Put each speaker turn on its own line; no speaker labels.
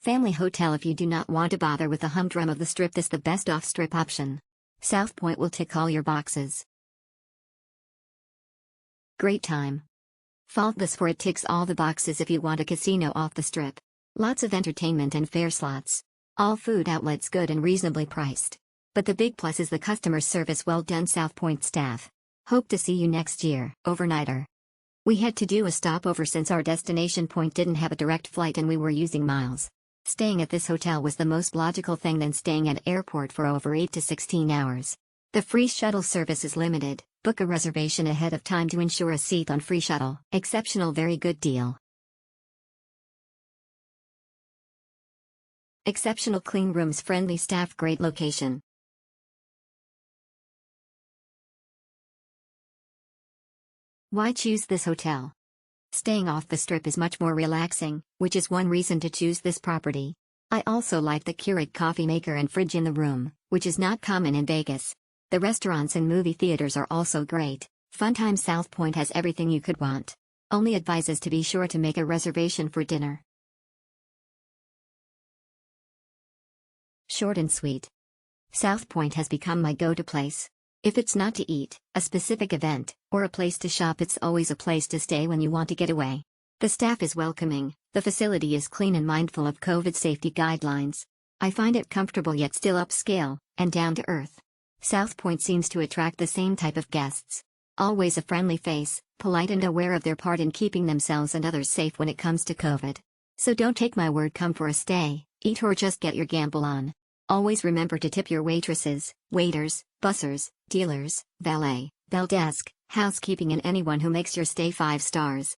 Family hotel. If you do not want to bother with the humdrum of the Strip, this the best off-Strip option. South Point will tick all your boxes. Great time. Faultless, for it ticks all the boxes if you want a casino off the Strip. Lots of entertainment and fair slots. All food outlets good and reasonably priced. But the big plus is the customer service. Well done, South Point staff. Hope to see you next year. Overnighter. We had to do a stopover since our destination point didn't have a direct flight and we were using miles. Staying at this hotel was the most logical thing than staying at airport for over 8 to 16 hours. The free shuttle service is limited. Book a reservation ahead of time to ensure a seat on free shuttle. Exceptional, very good deal. Exceptional clean rooms, friendly staff, great location. Why choose this hotel? Staying off the Strip is much more relaxing, which is one reason to choose this property. I also like the Keurig coffee maker and fridge in the room, which is not common in Vegas. The restaurants and movie theaters are also great. Fun time. South Point has everything you could want. Only advises to be sure to make a reservation for dinner. Short and sweet. South Point has become my go-to place. If it's not to eat, a specific event, or a place to shop, it's always a place to stay when you want to get away. The staff is welcoming, the facility is clean and mindful of COVID safety guidelines. I find it comfortable yet still upscale, and down to earth. South Point seems to attract the same type of guests. Always a friendly face, polite and aware of their part in keeping themselves and others safe when it comes to COVID. So don't take my word, come for a stay, eat or just get your gamble on. Always remember to tip your waitresses, waiters, bussers, dealers, valet, bell desk, housekeeping and anyone who makes your stay 5 stars.